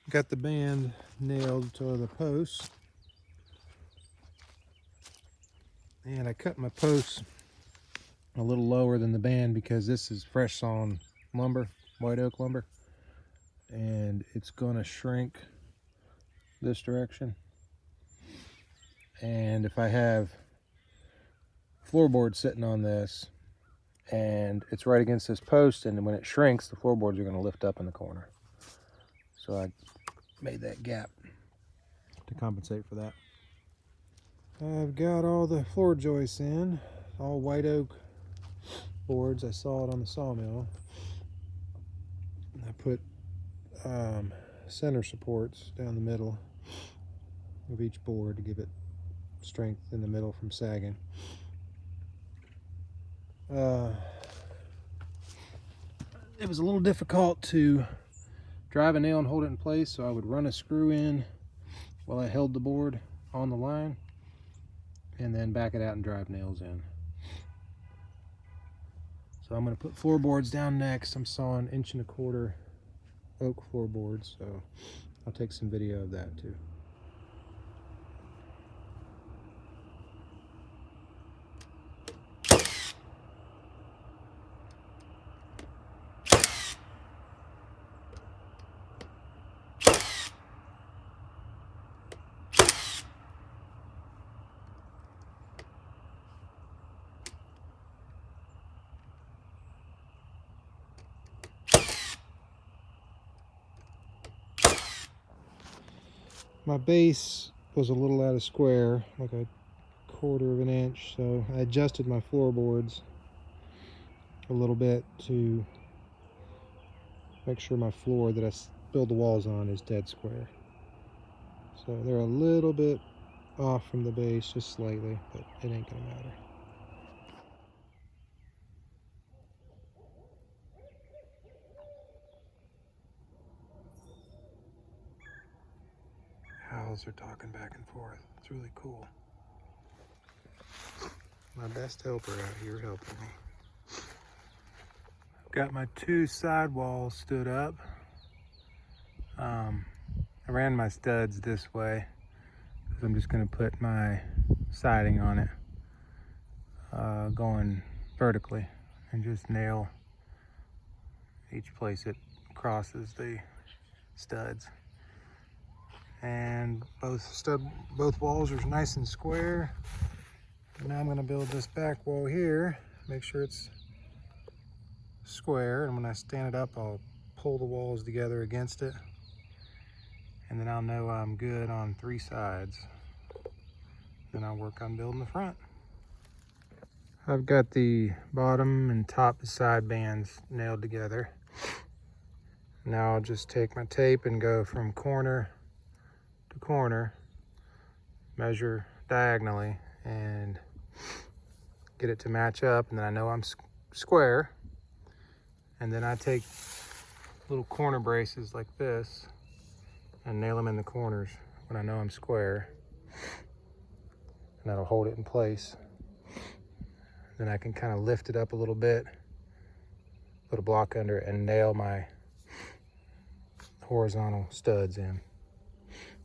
Got the band nailed to the post, and I cut my posts a little lower than the band because this is fresh sawn lumber, white oak lumber, and it's gonna shrink this direction. And if I have floorboard sitting on this and it's right against this post, and when it shrinks, the floorboards are going to lift up in the corner. So I made that gap to compensate for that. I've got all the floor joists in, all white oak boards. I saw it on the sawmill. I put center supports down the middle of each board to give it strength in the middle from sagging. It was a little difficult to drive a nail and hold it in place, so I would run a screw in while I held the board on the line and then back it out and drive nails in. So I'm going to put floorboards down next. I'm sawing 1.25" oak floorboards, so I'll take some video of that too. My base was a little out of square, like 1/4 inch, so I adjusted my floorboards a little bit to make sure my floor that I build the walls on is dead square. So they're a little bit off from the base, just slightly, but it ain't gonna matter. Owls are talking back and forth. It's really cool. My best helper out here helping me. I've got my 2 side walls stood up. I ran my studs this way because I'm just going to put my siding on it, going vertically, and just nail each place it crosses the studs. And both walls are nice and square. And now I'm going to build this back wall here, make sure it's square, and when I stand it up, I'll pull the walls together against it, and then I'll know I'm good on 3 sides. Then I'll work on building the front. I've got the bottom and top side bands nailed together. Now I'll just take my tape and go from corner to corner, measure diagonally, and get it to match up, and then I know I'm square. And then I take little corner braces like this and nail them in the corners when I know I'm square, and that'll hold it in place. Then I can kind of lift it up a little bit, put a block under it, and nail my horizontal studs in,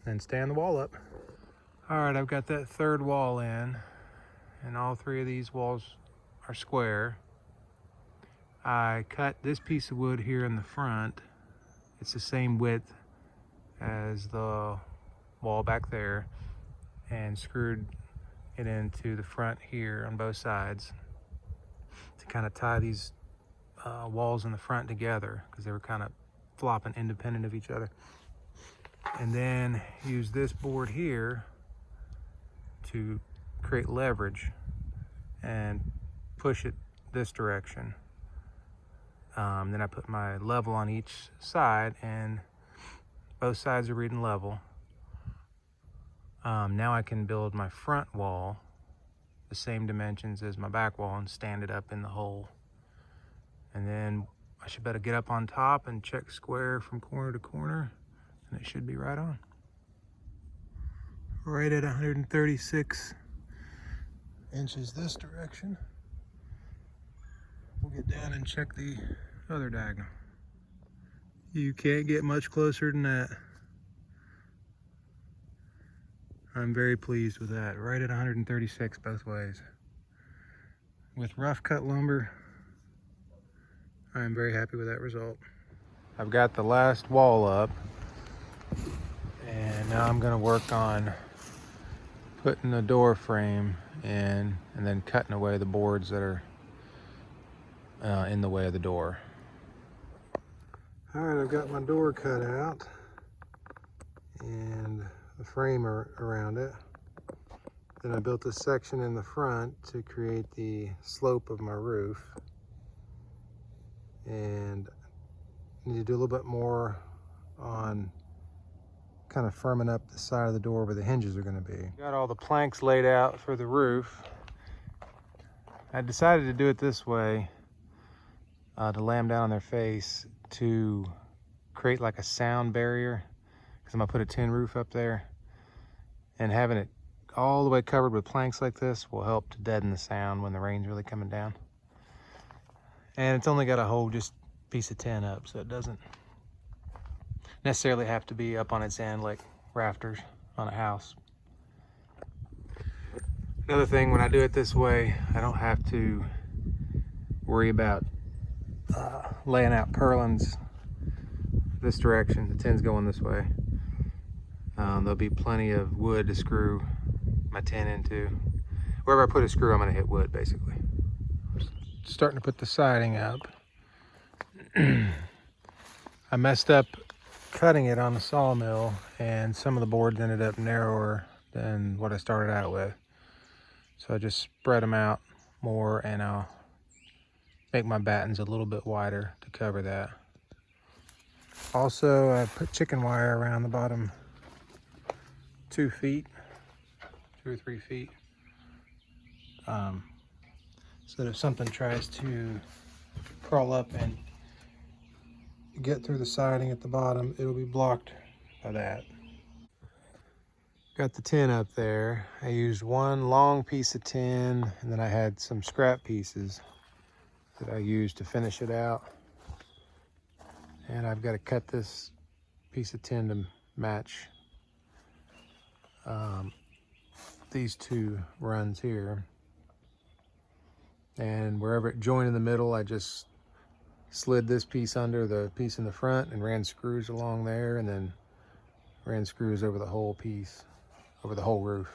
and stand the wall up. All right, I've got that 3rd wall in, and all 3 of these walls are square. I cut this piece of wood here in the front. It's the same width as the wall back there, and screwed it into the front here on both sides to kind of tie these walls in the front together, because they were kind of flopping independent of each other. And then use this board here to create leverage and push it this direction. Then I put my level on each side, and both sides are reading level. Now I can build my front wall the same dimensions as my back wall and stand it up in the hole. And then I should better get up on top and check square from corner to corner, and it should be right on. Right at 136 inches this direction. We'll get down and check the other diagonal. You can't get much closer than that. I'm very pleased with that. Right at 136 both ways. With rough cut lumber, I'm very happy with that result. I've got the last wall up, and now I'm going to work on putting the door frame in and then cutting away the boards that are in the way of the door. All right, I've got my door cut out and the frame around it. Then I built this section in the front to create the slope of my roof. And I need to do a little bit more on kind of firming up the side of the door where the hinges are going to be. Got all the planks laid out for the roof. I decided to do it this way to lay them down on their face to create like a sound barrier, because I'm gonna put a tin roof up there, and having it all the way covered with planks like this will help to deaden the sound when the rain's really coming down. And it's only got a whole just piece of tin up, so it doesn't necessarily have to be up on its end like rafters on a house. Another thing, when I do it this way, I don't have to worry about laying out purlins this direction. The tin's going this way. There'll be plenty of wood to screw my tin into. Wherever I put a screw, I'm gonna hit wood, basically. Starting to put the siding up. I messed up cutting it on the sawmill, and some of the boards ended up narrower than what I started out with. So I just spread them out more, and I'll make my battens a little bit wider to cover that. Also, I put chicken wire around the bottom 2 feet, 2 or 3 feet, so that if something tries to crawl up and get through the siding at the bottom, it'll be blocked by that. Got the tin up there. I used one long piece of tin, and then I had some scrap pieces that I used to finish it out. And I've got to cut this piece of tin to match these two runs here. And wherever it joined in the middle, I just slid this piece under the piece in the front and ran screws along there, and then ran screws over the whole piece, over the whole roof.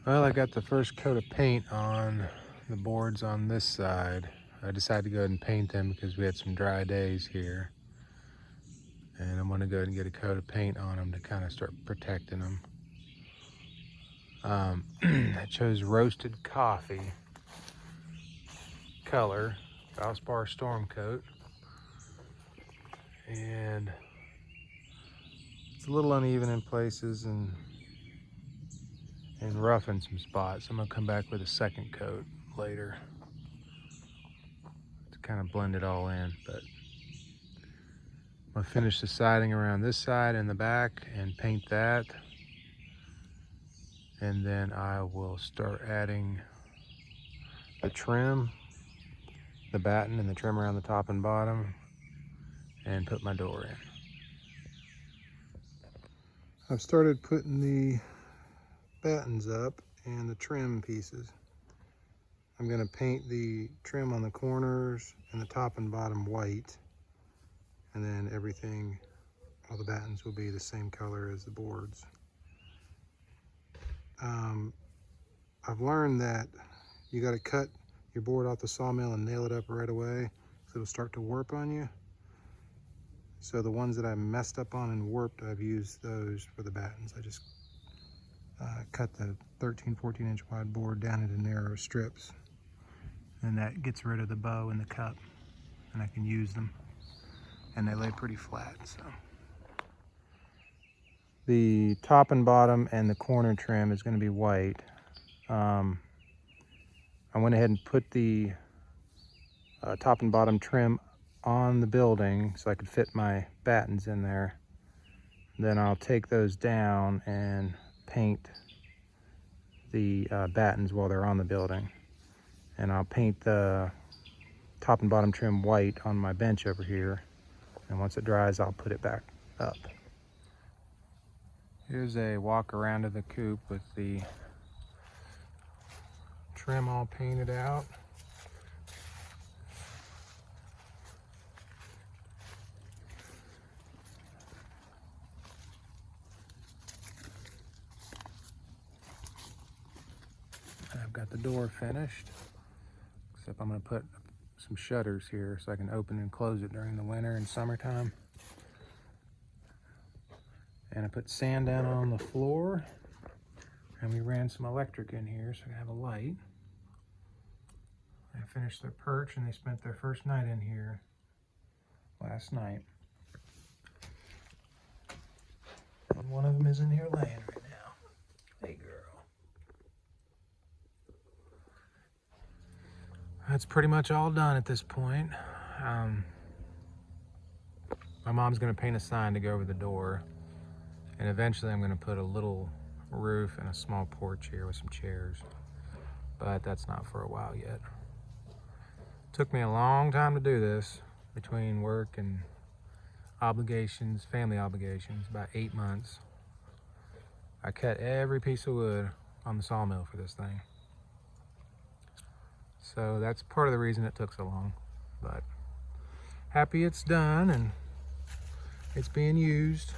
Well, I got the first coat of paint on the boards on this side. I decided to go ahead and paint them because we had some dry days here. And I'm gonna go ahead and get a coat of paint on them to kind of start protecting them. I chose roasted coffee color, Valspar Storm Coat. And it's a little uneven in places and rough in some spots. I'm gonna come back with a second coat later to kind of blend it all in. But I'm gonna finish the siding around this side and the back and paint that. And then I will start adding the trim, the batten and the trim around the top and bottom, and put my door in. I've started putting the battens up and the trim pieces. I'm gonna paint the trim on the corners and the top and bottom white, and then everything, all the battens will be the same color as the boards. I've learned that you got to cut your board off the sawmill and nail it up right away, so it'll start to warp on you. So the ones that I messed up on and warped, I've used those for the battens. I just cut the 13-14 inch wide board down into narrow strips, and that gets rid of the bow and the cup, and I can use them, and they lay pretty flat. So the top and bottom and the corner trim is going to be white. I went ahead and put the top and bottom trim on the building so I could fit my battens in there. Then I'll take those down and paint the battens while they're on the building. And I'll paint the top and bottom trim white on my bench over here. And once it dries, I'll put it back up. Here's a walk around of the coop with the trim all painted out. And I've got the door finished, except I'm going to put some shutters here so I can open and close it during the winter and summertime. And I put sand down on the floor, and we ran some electric in here so I can have a light. I finished their perch, and they spent their first night in here last night. And one of them is in here laying right now. Hey, girl. That's pretty much all done at this point. My mom's gonna paint a sign to go over the door, and eventually I'm gonna put a little roof and a small porch here with some chairs, but that's not for a while yet. Took me a long time to do this, between work and obligations, family obligations, about 8 months. I cut every piece of wood on the sawmill for this thing. So that's part of the reason it took so long, but happy it's done and it's being used.